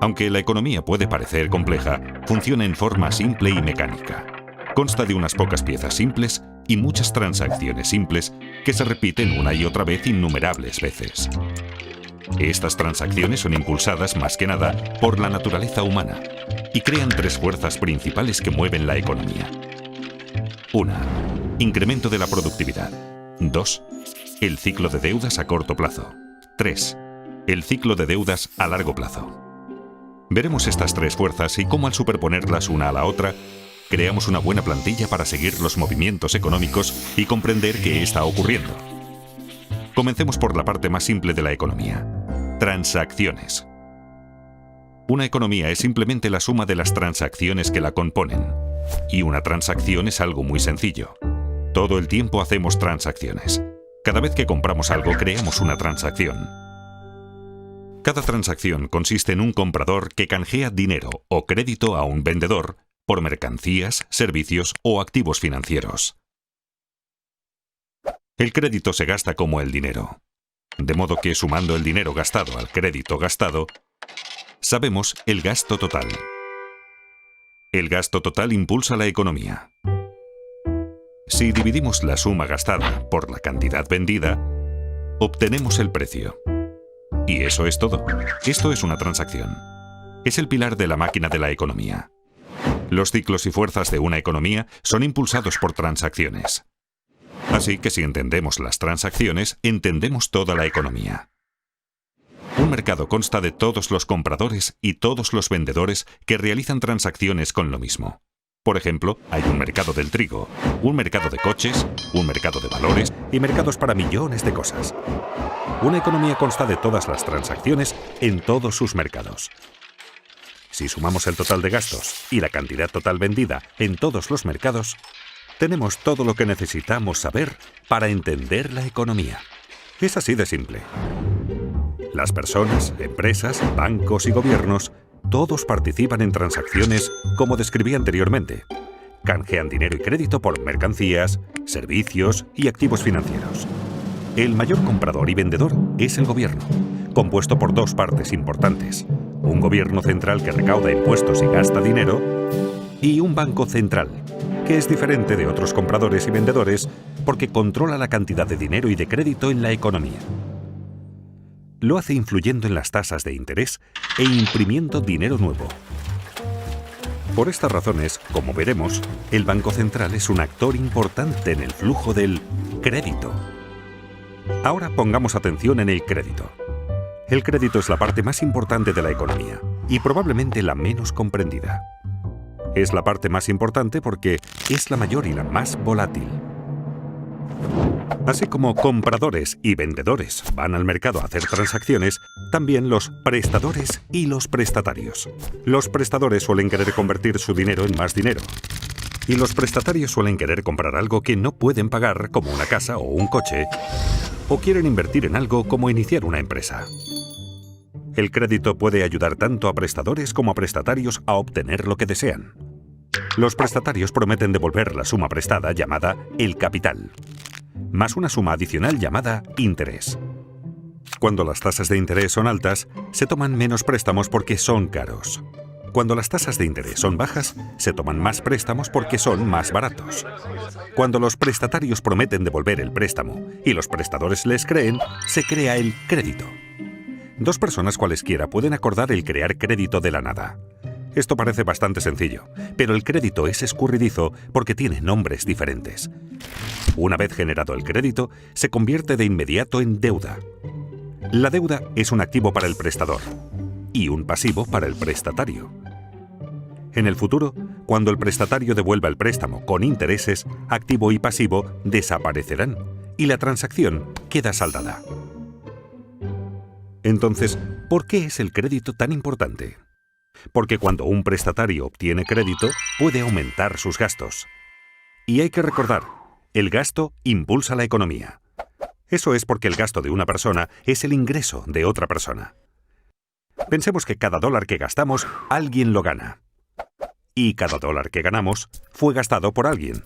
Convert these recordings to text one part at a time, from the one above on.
Aunque la economía puede parecer compleja, funciona en forma simple y mecánica. Consta de unas pocas piezas simples y muchas transacciones simples que se repiten una y otra vez innumerables veces. Estas transacciones son impulsadas más que nada por la naturaleza humana y crean tres fuerzas principales que mueven la economía. 1. Incremento de la productividad. 2. El ciclo de deudas a corto plazo. 3. El ciclo de deudas a largo plazo. Veremos estas tres fuerzas y cómo al superponerlas una a la otra, creamos una buena plantilla para seguir los movimientos económicos y comprender qué está ocurriendo. Comencemos por la parte más simple de la economía: transacciones. Una economía es simplemente la suma de las transacciones que la componen. Y una transacción es algo muy sencillo. Todo el tiempo hacemos transacciones. Cada vez que compramos algo, creamos una transacción. Cada transacción consiste en un comprador que canjea dinero o crédito a un vendedor por mercancías, servicios o activos financieros. El crédito se gasta como el dinero. De modo que sumando el dinero gastado al crédito gastado, sabemos el gasto total. El gasto total impulsa la economía. Si dividimos la suma gastada por la cantidad vendida, obtenemos el precio. Y eso es todo. Esto es una transacción. Es el pilar de la máquina de la economía. Los ciclos y fuerzas de una economía son impulsados por transacciones. Así que si entendemos las transacciones, entendemos toda la economía. Un mercado consta de todos los compradores y todos los vendedores que realizan transacciones con lo mismo. Por ejemplo, hay un mercado del trigo, un mercado de coches, un mercado de valores y mercados para millones de cosas. Una economía consta de todas las transacciones en todos sus mercados. Si sumamos el total de gastos y la cantidad total vendida en todos los mercados, tenemos todo lo que necesitamos saber para entender la economía. Es así de simple. Las personas, empresas, bancos y gobiernos, todos participan en transacciones como describí anteriormente. Canjean dinero y crédito por mercancías, servicios y activos financieros. El mayor comprador y vendedor es el gobierno, compuesto por dos partes importantes: un gobierno central que recauda impuestos y gasta dinero, y un banco central, que es diferente de otros compradores y vendedores porque controla la cantidad de dinero y de crédito en la economía. Lo hace influyendo en las tasas de interés e imprimiendo dinero nuevo. Por estas razones, como veremos, el Banco Central es un actor importante en el flujo del crédito. Ahora pongamos atención en el crédito. El crédito es la parte más importante de la economía y probablemente la menos comprendida. Es la parte más importante porque es la mayor y la más volátil. Así como compradores y vendedores van al mercado a hacer transacciones, también los prestadores y los prestatarios. Los prestadores suelen querer convertir su dinero en más dinero. Y los prestatarios suelen querer comprar algo que no pueden pagar, como una casa o un coche, o quieren invertir en algo como iniciar una empresa. El crédito puede ayudar tanto a prestadores como a prestatarios a obtener lo que desean. Los prestatarios prometen devolver la suma prestada llamada el capital, más una suma adicional llamada interés. Cuando las tasas de interés son altas, se toman menos préstamos porque son caros. Cuando las tasas de interés son bajas, se toman más préstamos porque son más baratos. Cuando los prestatarios prometen devolver el préstamo y los prestadores les creen, se crea el crédito. Dos personas cualesquiera pueden acordar el crear crédito de la nada. Esto parece bastante sencillo, pero el crédito es escurridizo porque tiene nombres diferentes. Una vez generado el crédito, se convierte de inmediato en deuda. La deuda es un activo para el prestador y un pasivo para el prestatario. En el futuro, cuando el prestatario devuelva el préstamo con intereses, activo y pasivo desaparecerán y la transacción queda saldada. Entonces, ¿por qué es el crédito tan importante? Porque cuando un prestatario obtiene crédito, puede aumentar sus gastos. Y hay que recordar, el gasto impulsa la economía. Eso es porque el gasto de una persona es el ingreso de otra persona. Pensemos que cada dólar que gastamos, alguien lo gana. Y cada dólar que ganamos fue gastado por alguien.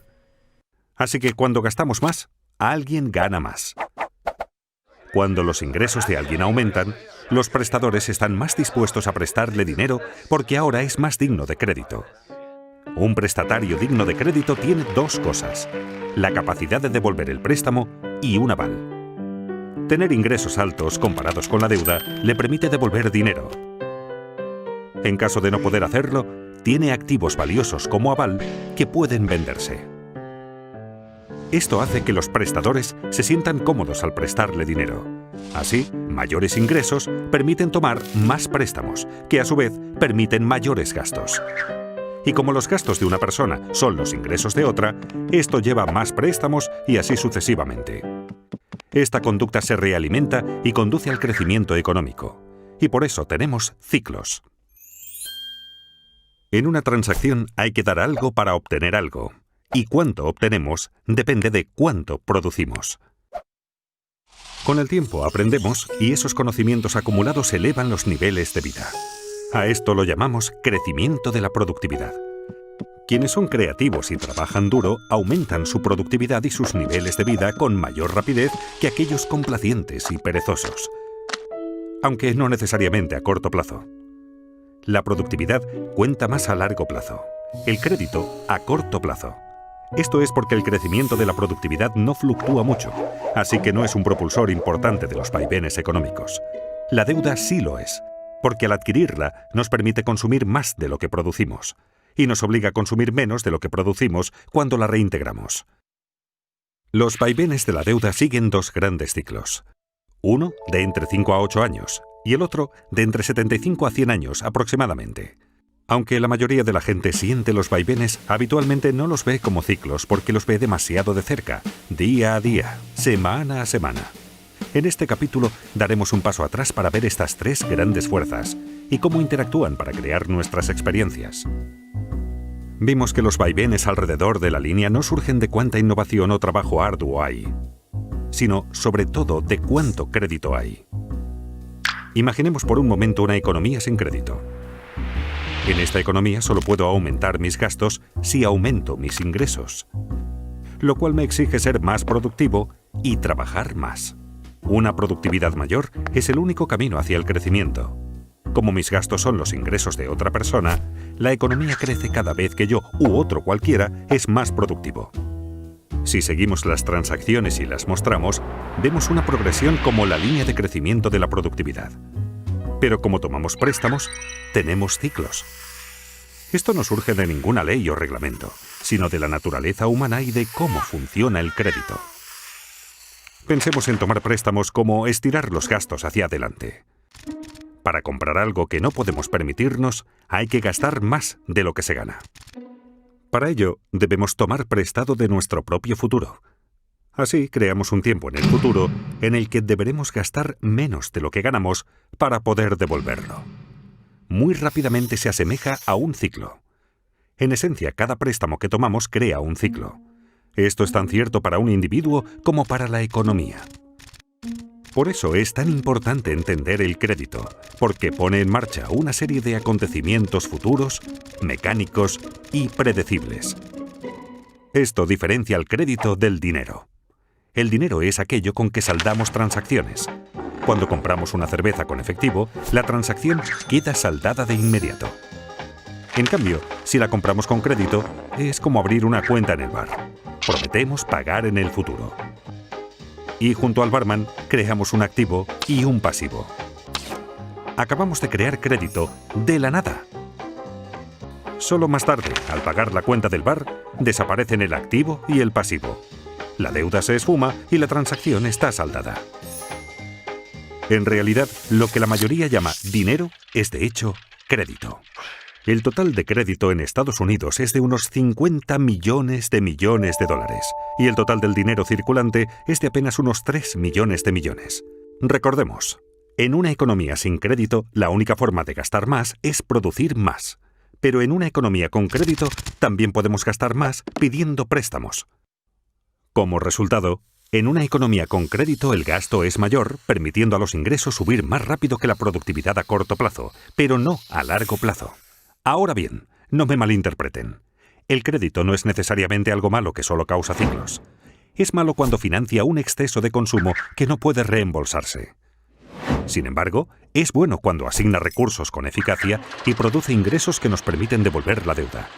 Así que cuando gastamos más, alguien gana más. Cuando los ingresos de alguien aumentan, Los prestadores están más dispuestos a prestarle dinero porque ahora es más digno de crédito. Un prestatario digno de crédito tiene dos cosas: la capacidad de devolver el préstamo y un aval. Tener ingresos altos comparados con la deuda le permite devolver dinero. En caso de no poder hacerlo, tiene activos valiosos como aval que pueden venderse. Esto hace que los prestadores se sientan cómodos al prestarle dinero. Así, mayores ingresos permiten tomar más préstamos, que a su vez permiten mayores gastos. Y como los gastos de una persona son los ingresos de otra, esto lleva a más préstamos y así sucesivamente. Esta conducta se realimenta y conduce al crecimiento económico. Y por eso tenemos ciclos. En una transacción hay que dar algo para obtener algo. Y cuánto obtenemos depende de cuánto producimos. Con el tiempo aprendemos y esos conocimientos acumulados elevan los niveles de vida. A esto lo llamamos crecimiento de la productividad. Quienes son creativos y trabajan duro aumentan su productividad y sus niveles de vida con mayor rapidez que aquellos complacientes y perezosos. Aunque no necesariamente a corto plazo. La productividad cuenta más a largo plazo. El crédito a corto plazo. Esto es porque el crecimiento de la productividad no fluctúa mucho, así que no es un propulsor importante de los vaivenes económicos. La deuda sí lo es, porque al adquirirla nos permite consumir más de lo que producimos, y nos obliga a consumir menos de lo que producimos cuando la reintegramos. Los vaivenes de la deuda siguen dos grandes ciclos. Uno de entre 5 a 8 años, y el otro de entre 75 a 100 años aproximadamente. Aunque la mayoría de la gente siente los vaivenes, habitualmente no los ve como ciclos porque los ve demasiado de cerca, día a día, semana a semana. En este capítulo daremos un paso atrás para ver estas tres grandes fuerzas y cómo interactúan para crear nuestras experiencias. Vimos que los vaivenes alrededor de la línea no surgen de cuánta innovación o trabajo arduo hay, sino sobre todo de cuánto crédito hay. Imaginemos por un momento una economía sin crédito. En esta economía solo puedo aumentar mis gastos si aumento mis ingresos, lo cual me exige ser más productivo y trabajar más. Una productividad mayor es el único camino hacia el crecimiento. Como mis gastos son los ingresos de otra persona, la economía crece cada vez que yo u otro cualquiera es más productivo. Si seguimos las transacciones y las mostramos, vemos una progresión como la línea de crecimiento de la productividad. Pero como tomamos préstamos, tenemos ciclos. Esto no surge de ninguna ley o reglamento, sino de la naturaleza humana y de cómo funciona el crédito. Pensemos en tomar préstamos como estirar los gastos hacia adelante. Para comprar algo que no podemos permitirnos, hay que gastar más de lo que se gana. Para ello, debemos tomar prestado de nuestro propio futuro. Así creamos un tiempo en el futuro en el que deberemos gastar menos de lo que ganamos para poder devolverlo. Muy rápidamente se asemeja a un ciclo. En esencia, cada préstamo que tomamos crea un ciclo. Esto es tan cierto para un individuo como para la economía. Por eso es tan importante entender el crédito, porque pone en marcha una serie de acontecimientos futuros, mecánicos y predecibles. Esto diferencia al crédito del dinero. El dinero es aquello con que saldamos transacciones. Cuando compramos una cerveza con efectivo, la transacción queda saldada de inmediato. En cambio, si la compramos con crédito, es como abrir una cuenta en el bar. Prometemos pagar en el futuro. Y junto al barman, creamos un activo y un pasivo. Acabamos de crear crédito de la nada. Solo más tarde, al pagar la cuenta del bar, desaparecen el activo y el pasivo. La deuda se esfuma y la transacción está saldada. En realidad, lo que la mayoría llama dinero es de hecho crédito. El total de crédito en Estados Unidos es de unos 50 millones de dólares y el total del dinero circulante es de apenas unos 3 millones de millones. Recordemos, en una economía sin crédito, la única forma de gastar más es producir más. Pero en una economía con crédito, también podemos gastar más pidiendo préstamos. Como resultado, en una economía con crédito el gasto es mayor, permitiendo a los ingresos subir más rápido que la productividad a corto plazo, pero no a largo plazo. Ahora bien, no me malinterpreten. El crédito no es necesariamente algo malo que solo causa ciclos. Es malo cuando financia un exceso de consumo que no puede reembolsarse. Sin embargo, es bueno cuando asigna recursos con eficacia y produce ingresos que nos permiten devolver la deuda.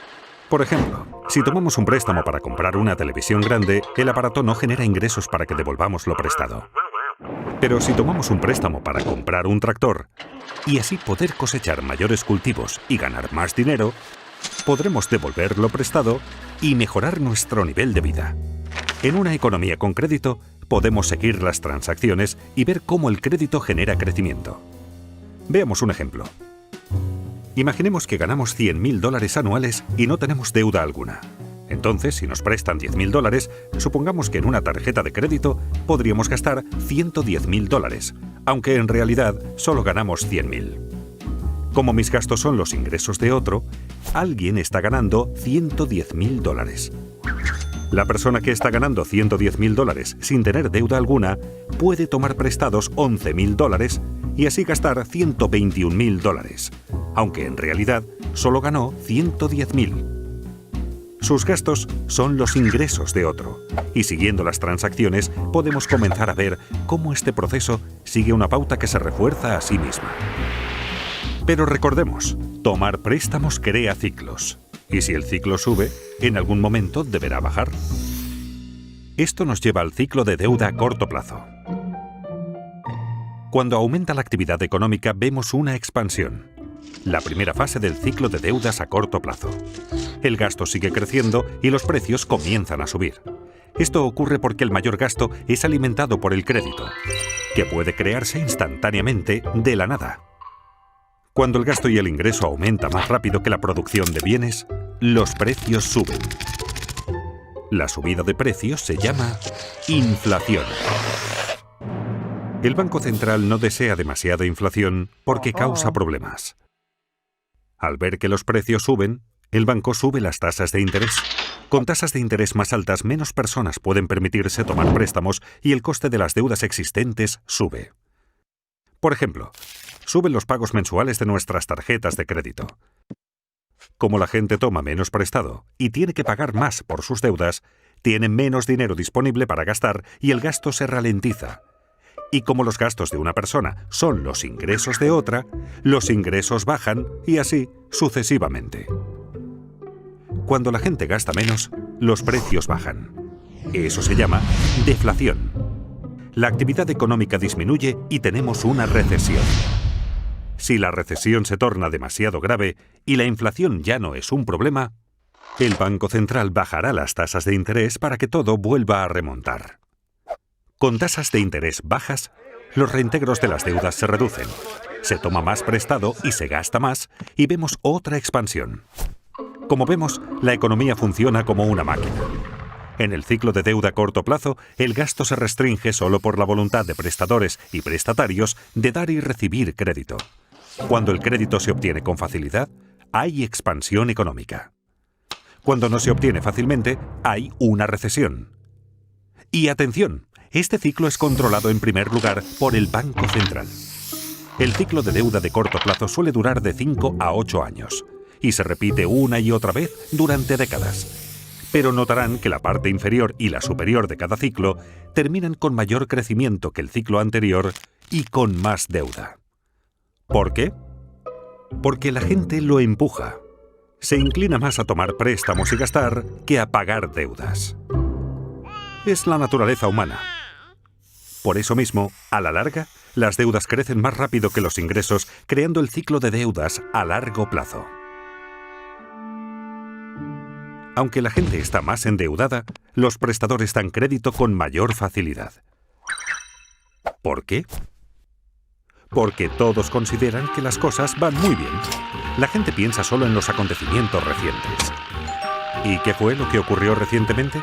Por ejemplo, si tomamos un préstamo para comprar una televisión grande, el aparato no genera ingresos para que devolvamos lo prestado. Pero si tomamos un préstamo para comprar un tractor y así poder cosechar mayores cultivos y ganar más dinero, podremos devolver lo prestado y mejorar nuestro nivel de vida. En una economía con crédito, podemos seguir las transacciones y ver cómo el crédito genera crecimiento. Veamos un ejemplo. Imaginemos que ganamos $100.000 anuales y no tenemos deuda alguna. Entonces, si nos prestan $10.000, supongamos que en una tarjeta de crédito podríamos gastar $110.000, aunque en realidad solo ganamos $100.000. Como mis gastos son los ingresos de otro, alguien está ganando $110.000. La persona que está ganando $110.000 sin tener deuda alguna puede tomar prestados $11.000 y así gastar $121.000, aunque en realidad solo ganó $110.000. Sus gastos son los ingresos de otro, y siguiendo las transacciones podemos comenzar a ver cómo este proceso sigue una pauta que se refuerza a sí misma. Pero recordemos, tomar préstamos crea ciclos, y si el ciclo sube, en algún momento deberá bajar. Esto nos lleva al ciclo de deuda a corto plazo. Cuando aumenta la actividad económica vemos una expansión, la primera fase del ciclo de deudas a corto plazo. El gasto sigue creciendo y los precios comienzan a subir. Esto ocurre porque el mayor gasto es alimentado por el crédito, que puede crearse instantáneamente de la nada. Cuando el gasto y el ingreso aumenta más rápido que la producción de bienes, los precios suben. La subida de precios se llama inflación. El Banco Central no desea demasiada inflación porque causa problemas. Al ver que los precios suben, el banco sube las tasas de interés. Con tasas de interés más altas, menos personas pueden permitirse tomar préstamos y el coste de las deudas existentes sube. Por ejemplo, suben los pagos mensuales de nuestras tarjetas de crédito. Como la gente toma menos prestado y tiene que pagar más por sus deudas, tienen menos dinero disponible para gastar y el gasto se ralentiza. Y como los gastos de una persona son los ingresos de otra, los ingresos bajan y así sucesivamente. Cuando la gente gasta menos, los precios bajan. Eso se llama deflación. La actividad económica disminuye y tenemos una recesión. Si la recesión se torna demasiado grave y la inflación ya no es un problema, el Banco Central bajará las tasas de interés para que todo vuelva a remontar. Con tasas de interés bajas, los reintegros de las deudas se reducen, se toma más prestado y se gasta más, y vemos otra expansión. Como vemos, la economía funciona como una máquina. En el ciclo de deuda a corto plazo, el gasto se restringe solo por la voluntad de prestadores y prestatarios de dar y recibir crédito. Cuando el crédito se obtiene con facilidad, hay expansión económica. Cuando no se obtiene fácilmente, hay una recesión. Y atención, este ciclo es controlado en primer lugar por el Banco Central. El ciclo de deuda de corto plazo suele durar de 5 a 8 años y se repite una y otra vez durante décadas. Pero notarán que la parte inferior y la superior de cada ciclo terminan con mayor crecimiento que el ciclo anterior y con más deuda. ¿Por qué? Porque la gente lo empuja. Se inclina más a tomar préstamos y gastar que a pagar deudas. Es la naturaleza humana. Por eso mismo, a la larga, las deudas crecen más rápido que los ingresos, creando el ciclo de deudas a largo plazo. Aunque la gente está más endeudada, los prestadores dan crédito con mayor facilidad. ¿Por qué? Porque todos consideran que las cosas van muy bien. La gente piensa solo en los acontecimientos recientes. ¿Y qué fue lo que ocurrió recientemente?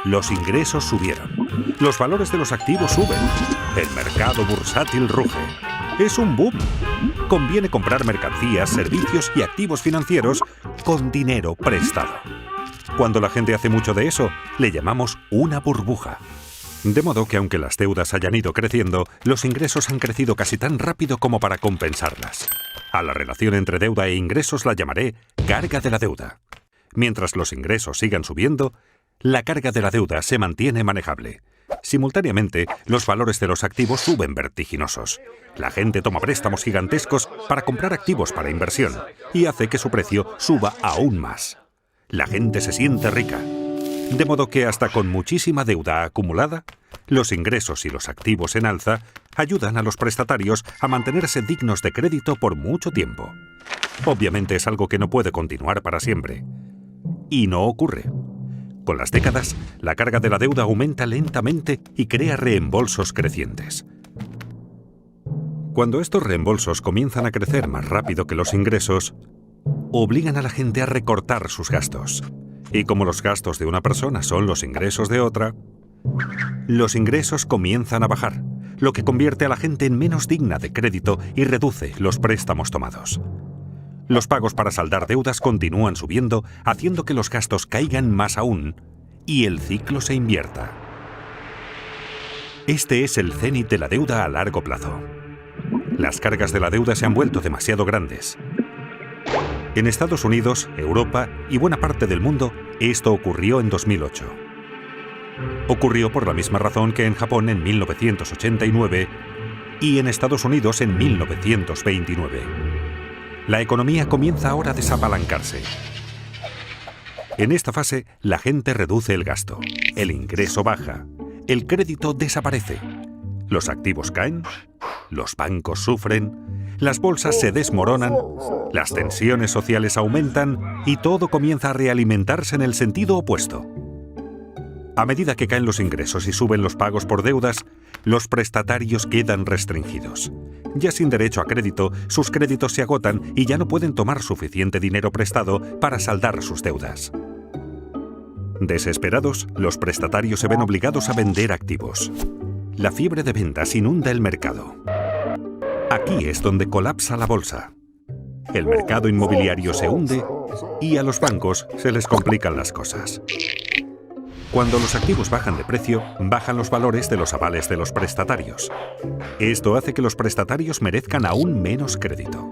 Los ingresos subieron. Los valores de los activos suben. El mercado bursátil ruge. Es un boom. Conviene comprar mercancías, servicios y activos financieros con dinero prestado. Cuando la gente hace mucho de eso, le llamamos una burbuja. De modo que aunque las deudas hayan ido creciendo, los ingresos han crecido casi tan rápido como para compensarlas. A la relación entre deuda e ingresos la llamaré carga de la deuda. Mientras los ingresos sigan subiendo, la carga de la deuda se mantiene manejable. Simultáneamente, los valores de los activos suben vertiginosos. La gente toma préstamos gigantescos para comprar activos para inversión y hace que su precio suba aún más. La gente se siente rica. De modo que hasta con muchísima deuda acumulada, los ingresos y los activos en alza ayudan a los prestatarios a mantenerse dignos de crédito por mucho tiempo. Obviamente es algo que no puede continuar para siempre. Y no ocurre. Con las décadas, la carga de la deuda aumenta lentamente y crea reembolsos crecientes. Cuando estos reembolsos comienzan a crecer más rápido que los ingresos, obligan a la gente a recortar sus gastos. Y como los gastos de una persona son los ingresos de otra, los ingresos comienzan a bajar, lo que convierte a la gente en menos digna de crédito y reduce los préstamos tomados. Los pagos para saldar deudas continúan subiendo, haciendo que los gastos caigan más aún y el ciclo se invierta. Este es el cénit de la deuda a largo plazo. Las cargas de la deuda se han vuelto demasiado grandes. En Estados Unidos, Europa y buena parte del mundo, esto ocurrió en 2008. Ocurrió por la misma razón que en Japón en 1989 y en Estados Unidos en 1929. La economía comienza ahora a desapalancarse. En esta fase, la gente reduce el gasto, el ingreso baja, el crédito desaparece, los activos caen, los bancos sufren, las bolsas se desmoronan, las tensiones sociales aumentan y todo comienza a realimentarse en el sentido opuesto. A medida que caen los ingresos y suben los pagos por deudas, los prestatarios quedan restringidos. Ya sin derecho a crédito, sus créditos se agotan y ya no pueden tomar suficiente dinero prestado para saldar sus deudas. Desesperados, los prestatarios se ven obligados a vender activos. La fiebre de ventas inunda el mercado. Aquí es donde colapsa la bolsa. El mercado inmobiliario se hunde y a los bancos se les complican las cosas. Cuando los activos bajan de precio, bajan los valores de los avales de los prestatarios. Esto hace que los prestatarios merezcan aún menos crédito.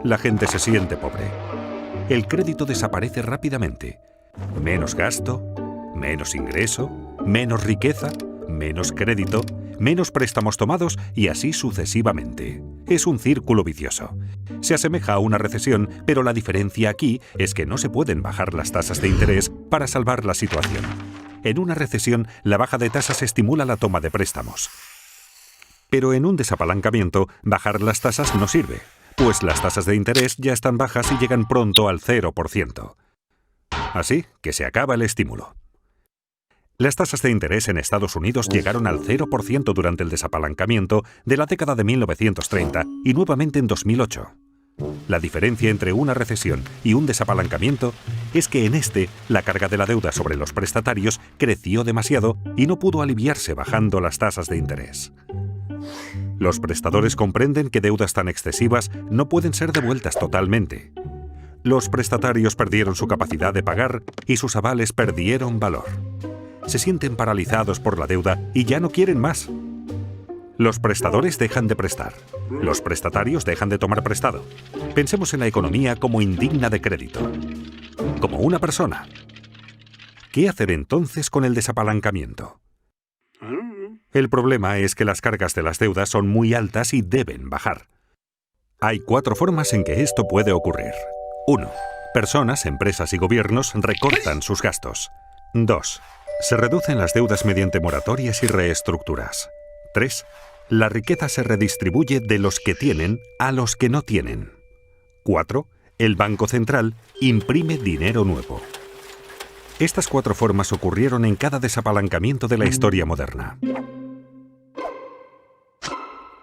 La gente se siente pobre. El crédito desaparece rápidamente. Menos gasto, menos ingreso, menos riqueza, menos crédito, menos préstamos tomados y así sucesivamente. Es un círculo vicioso. Se asemeja a una recesión, pero la diferencia aquí es que no se pueden bajar las tasas de interés para salvar la situación. En una recesión, la baja de tasas estimula la toma de préstamos. Pero en un desapalancamiento, bajar las tasas no sirve, pues las tasas de interés ya están bajas y llegan pronto al 0%. Así que se acaba el estímulo. Las tasas de interés en Estados Unidos llegaron al 0% durante el desapalancamiento de la década de 1930 y nuevamente en 2008. La diferencia entre una recesión y un desapalancamiento es que en este, la carga de la deuda sobre los prestatarios creció demasiado y no pudo aliviarse bajando las tasas de interés. Los prestadores comprenden que deudas tan excesivas no pueden ser devueltas totalmente. Los prestatarios perdieron su capacidad de pagar y sus avales perdieron valor. Se sienten paralizados por la deuda y ya no quieren más. Los prestadores dejan de prestar. Los prestatarios dejan de tomar prestado. Pensemos en la economía como indigna de crédito. Como una persona. ¿Qué hacer entonces con el desapalancamiento? El problema es que las cargas de las deudas son muy altas y deben bajar. Hay 4 formas en que esto puede ocurrir. 1. Personas, empresas y gobiernos recortan sus gastos. 2. Se reducen las deudas mediante moratorias y reestructuras. 3. La riqueza se redistribuye de los que tienen a los que no tienen. 4. El Banco Central imprime dinero nuevo. Estas 4 formas ocurrieron en cada desapalancamiento de la historia moderna.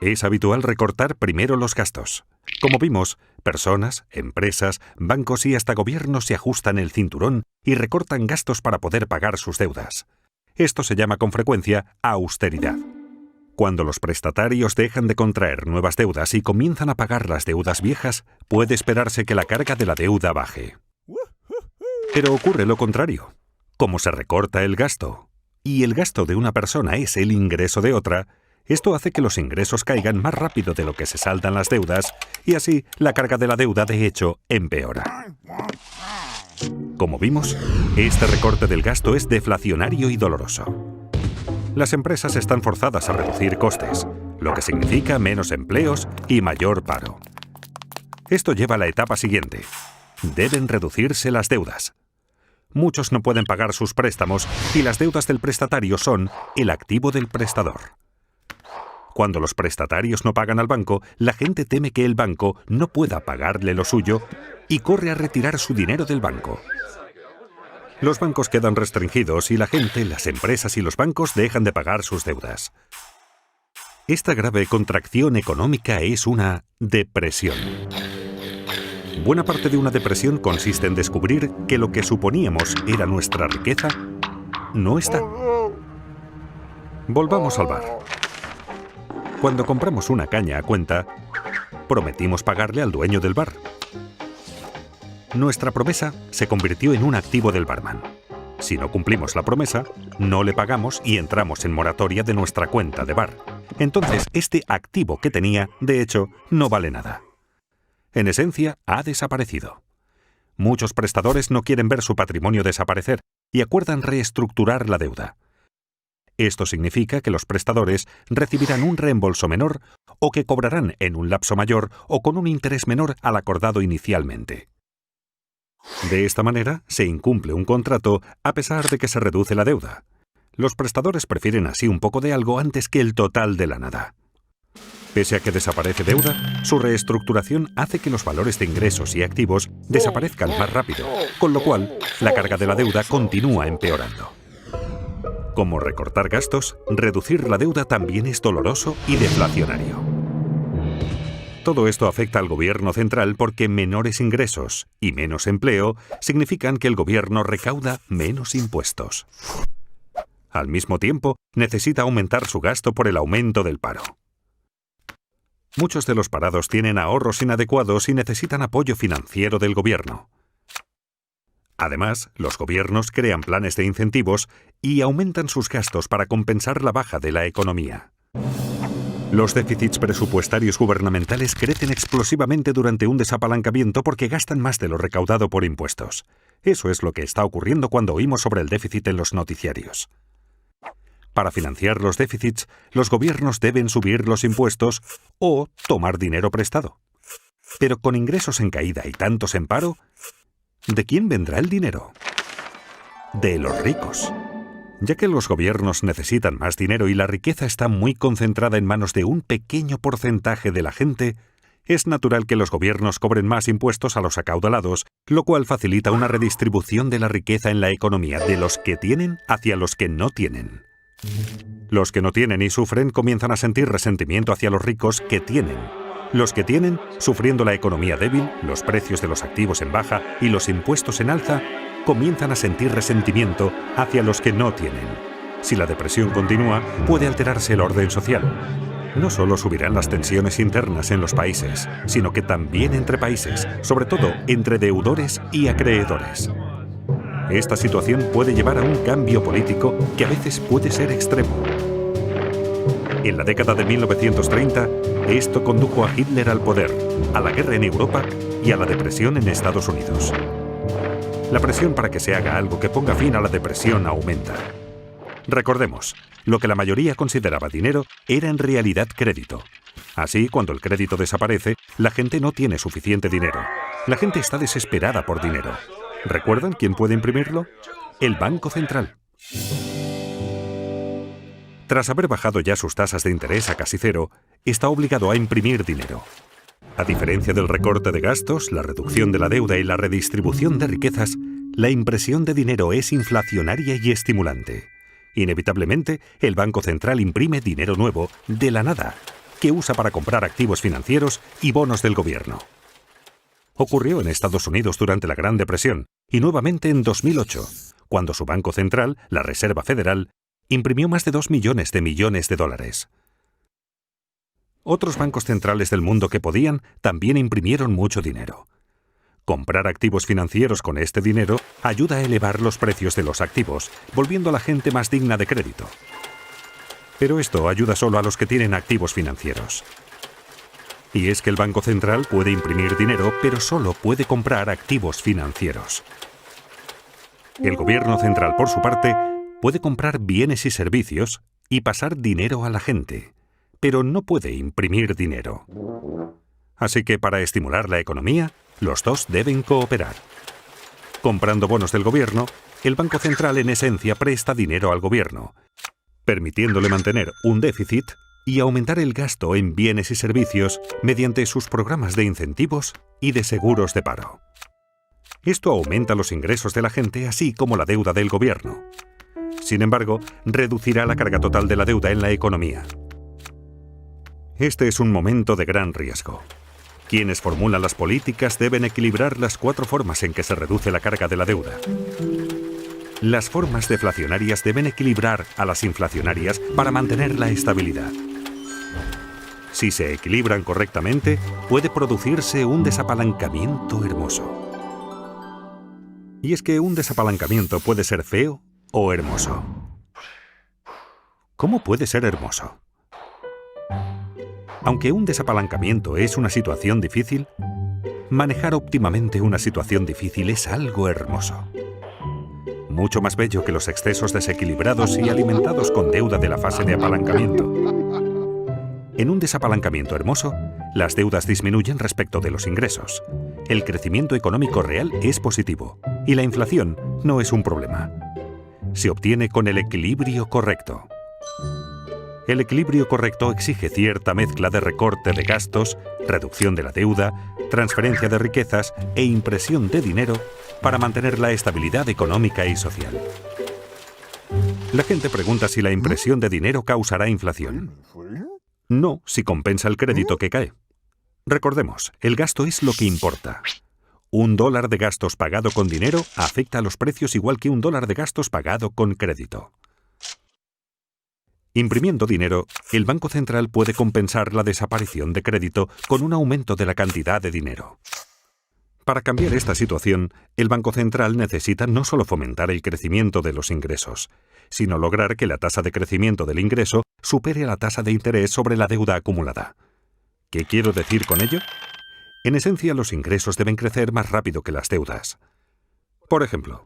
Es habitual recortar primero los gastos. Como vimos, personas, empresas, bancos y hasta gobiernos se ajustan el cinturón y recortan gastos para poder pagar sus deudas. Esto se llama con frecuencia austeridad. Cuando los prestatarios dejan de contraer nuevas deudas y comienzan a pagar las deudas viejas, puede esperarse que la carga de la deuda baje. Pero ocurre lo contrario. Como se recorta el gasto, y el gasto de una persona es el ingreso de otra, esto hace que los ingresos caigan más rápido de lo que se saldan las deudas, y así la carga de la deuda de hecho empeora. Como vimos, este recorte del gasto es deflacionario y doloroso. Las empresas están forzadas a reducir costes, lo que significa menos empleos y mayor paro. Esto lleva a la etapa siguiente. Deben reducirse las deudas. Muchos no pueden pagar sus préstamos y las deudas del prestatario son el activo del prestador. Cuando los prestatarios no pagan al banco, la gente teme que el banco no pueda pagarle lo suyo y corre a retirar su dinero del banco. Los bancos quedan restringidos y la gente, las empresas y los bancos dejan de pagar sus deudas. Esta grave contracción económica es una depresión. Buena parte de una depresión consiste en descubrir que lo que suponíamos era nuestra riqueza no está. Volvamos al bar. Cuando compramos una caña a cuenta, prometimos pagarle al dueño del bar. Nuestra promesa se convirtió en un activo del barman. Si no cumplimos la promesa, no le pagamos y entramos en moratoria de nuestra cuenta de bar. Entonces, este activo que tenía, de hecho, no vale nada. En esencia, ha desaparecido. Muchos prestadores no quieren ver su patrimonio desaparecer y acuerdan reestructurar la deuda. Esto significa que los prestadores recibirán un reembolso menor o que cobrarán en un lapso mayor o con un interés menor al acordado inicialmente. De esta manera, se incumple un contrato a pesar de que se reduce la deuda. Los prestadores prefieren así un poco de algo antes que el total de la nada. Pese a que desaparece deuda, su reestructuración hace que los valores de ingresos y activos desaparezcan más rápido, con lo cual la carga de la deuda continúa empeorando. Como recortar gastos, reducir la deuda también es doloroso y deflacionario. Todo esto afecta al gobierno central porque menores ingresos y menos empleo significan que el gobierno recauda menos impuestos. Al mismo tiempo, necesita aumentar su gasto por el aumento del paro. Muchos de los parados tienen ahorros inadecuados y necesitan apoyo financiero del gobierno. Además, los gobiernos crean planes de incentivos y aumentan sus gastos para compensar la baja de la economía. Los déficits presupuestarios gubernamentales crecen explosivamente durante un desapalancamiento porque gastan más de lo recaudado por impuestos. Eso es lo que está ocurriendo cuando oímos sobre el déficit en los noticiarios. Para financiar los déficits, los gobiernos deben subir los impuestos o tomar dinero prestado. Pero con ingresos en caída y tantos en paro, ¿de quién vendrá el dinero? De los ricos. Ya que los gobiernos necesitan más dinero y la riqueza está muy concentrada en manos de un pequeño porcentaje de la gente, es natural que los gobiernos cobren más impuestos a los acaudalados, lo cual facilita una redistribución de la riqueza en la economía de los que tienen hacia los que no tienen. Los que no tienen y sufren comienzan a sentir resentimiento hacia los ricos que tienen. Los que tienen, sufriendo la economía débil, los precios de los activos en baja y los impuestos en alza, comienzan a sentir resentimiento hacia los que no tienen. Si la depresión continúa, puede alterarse el orden social. No solo subirán las tensiones internas en los países, sino que también entre países, sobre todo entre deudores y acreedores. Esta situación puede llevar a un cambio político que a veces puede ser extremo. En la década de 1930, esto condujo a Hitler al poder, a la guerra en Europa y a la depresión en Estados Unidos. La presión para que se haga algo que ponga fin a la depresión aumenta. Recordemos, lo que la mayoría consideraba dinero era en realidad crédito. Así, cuando el crédito desaparece, la gente no tiene suficiente dinero. La gente está desesperada por dinero. ¿Recuerdan quién puede imprimirlo? El Banco Central. Tras haber bajado ya sus tasas de interés a casi cero, está obligado a imprimir dinero. A diferencia del recorte de gastos, la reducción de la deuda y la redistribución de riquezas, la impresión de dinero es inflacionaria y estimulante. Inevitablemente, el Banco Central imprime dinero nuevo, de la nada, que usa para comprar activos financieros y bonos del gobierno. Ocurrió en Estados Unidos durante la Gran Depresión y nuevamente en 2008, cuando su Banco Central, la Reserva Federal, imprimió más de 2 millones de dólares. Otros bancos centrales del mundo que podían también imprimieron mucho dinero. Comprar activos financieros con este dinero ayuda a elevar los precios de los activos, volviendo a la gente más digna de crédito. Pero esto ayuda solo a los que tienen activos financieros. Y es que el Banco Central puede imprimir dinero, pero solo puede comprar activos financieros. El Gobierno Central, por su parte, puede comprar bienes y servicios y pasar dinero a la gente, pero no puede imprimir dinero. Así que para estimular la economía, los dos deben cooperar. Comprando bonos del gobierno, el Banco Central en esencia presta dinero al gobierno, permitiéndole mantener un déficit y aumentar el gasto en bienes y servicios mediante sus programas de incentivos y de seguros de paro. Esto aumenta los ingresos de la gente, así como la deuda del gobierno. Sin embargo, reducirá la carga total de la deuda en la economía. Este es un momento de gran riesgo. Quienes formulan las políticas deben equilibrar las 4 formas en que se reduce la carga de la deuda. Las formas deflacionarias deben equilibrar a las inflacionarias para mantener la estabilidad. Si se equilibran correctamente, puede producirse un desapalancamiento hermoso. Y es que un desapalancamiento puede ser feo o hermoso. ¿Cómo puede ser hermoso? Aunque un desapalancamiento es una situación difícil, manejar óptimamente una situación difícil es algo hermoso. Mucho más bello que los excesos desequilibrados y alimentados con deuda de la fase de apalancamiento. En un desapalancamiento hermoso, las deudas disminuyen respecto de los ingresos. El crecimiento económico real es positivo y la inflación no es un problema. Se obtiene con el equilibrio correcto. El equilibrio correcto exige cierta mezcla de recorte de gastos, reducción de la deuda, transferencia de riquezas e impresión de dinero para mantener la estabilidad económica y social. La gente pregunta si la impresión de dinero causará inflación. No, si compensa el crédito que cae. Recordemos, el gasto es lo que importa. $1 de gastos pagado con dinero afecta a los precios igual que $1 de gastos pagado con crédito. Imprimiendo dinero, el Banco Central puede compensar la desaparición de crédito con un aumento de la cantidad de dinero. Para cambiar esta situación, el Banco Central necesita no solo fomentar el crecimiento de los ingresos, sino lograr que la tasa de crecimiento del ingreso supere la tasa de interés sobre la deuda acumulada. ¿Qué quiero decir con ello? En esencia, los ingresos deben crecer más rápido que las deudas. Por ejemplo,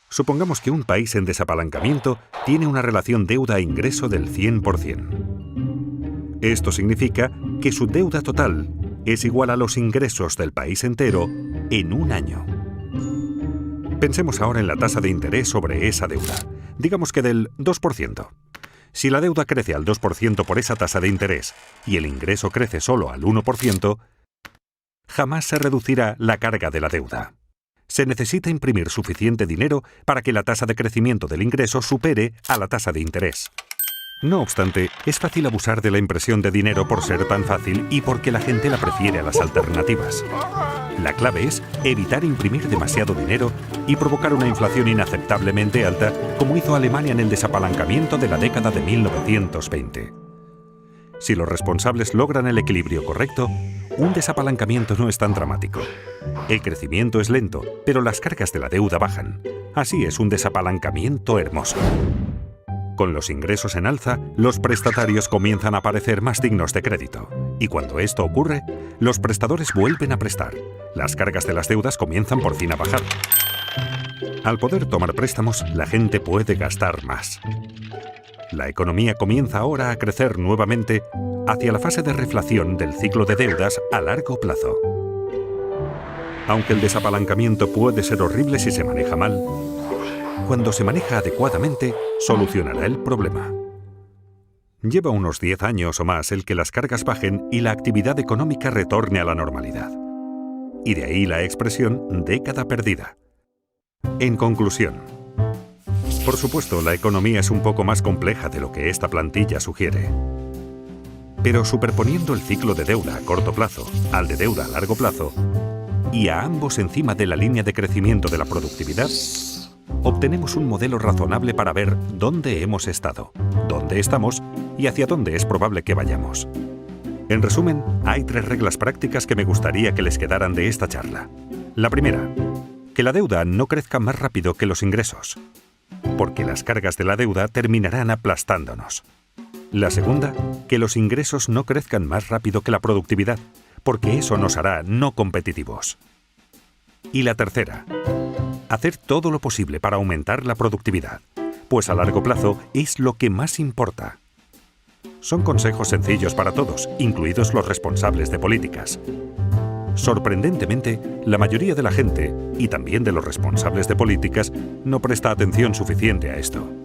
supongamos que un país en desapalancamiento tiene una relación deuda-ingreso del 100%. Esto significa que su deuda total es igual a los ingresos del país entero en un año. Pensemos ahora en la tasa de interés sobre esa deuda, digamos que del 2%. Si la deuda crece al 2% por esa tasa de interés y el ingreso crece solo al 1%, jamás se reducirá la carga de la deuda. Se necesita imprimir suficiente dinero para que la tasa de crecimiento del ingreso supere a la tasa de interés. No obstante, es fácil abusar de la impresión de dinero por ser tan fácil y porque la gente la prefiere a las alternativas. La clave es evitar imprimir demasiado dinero y provocar una inflación inaceptablemente alta, como hizo Alemania en el desapalancamiento de la década de 1920. Si los responsables logran el equilibrio correcto, un desapalancamiento no es tan dramático. El crecimiento es lento, pero las cargas de la deuda bajan. Así es un desapalancamiento hermoso. Con los ingresos en alza, los prestatarios comienzan a parecer más dignos de crédito. Y cuando esto ocurre, los prestadores vuelven a prestar. Las cargas de las deudas comienzan por fin a bajar. Al poder tomar préstamos, la gente puede gastar más. La economía comienza ahora a crecer nuevamente hacia la fase de reflación del ciclo de deudas a largo plazo. Aunque el desapalancamiento puede ser horrible si se maneja mal, cuando se maneja adecuadamente, solucionará el problema. Lleva unos 10 años o más el que las cargas bajen y la actividad económica retorne a la normalidad. Y de ahí la expresión década perdida. En conclusión, por supuesto, la economía es un poco más compleja de lo que esta plantilla sugiere. Pero superponiendo el ciclo de deuda a corto plazo al de deuda a largo plazo, y a ambos encima de la línea de crecimiento de la productividad, obtenemos un modelo razonable para ver dónde hemos estado, dónde estamos y hacia dónde es probable que vayamos. En resumen, hay 3 reglas prácticas que me gustaría que les quedaran de esta charla. La primera, que la deuda no crezca más rápido que los ingresos, porque las cargas de la deuda terminarán aplastándonos. La segunda, que los ingresos no crezcan más rápido que la productividad, porque eso nos hará no competitivos. Y la tercera, hacer todo lo posible para aumentar la productividad, pues a largo plazo es lo que más importa. Son consejos sencillos para todos, incluidos los responsables de políticas. Sorprendentemente, la mayoría de la gente, y también de los responsables de políticas, no presta atención suficiente a esto.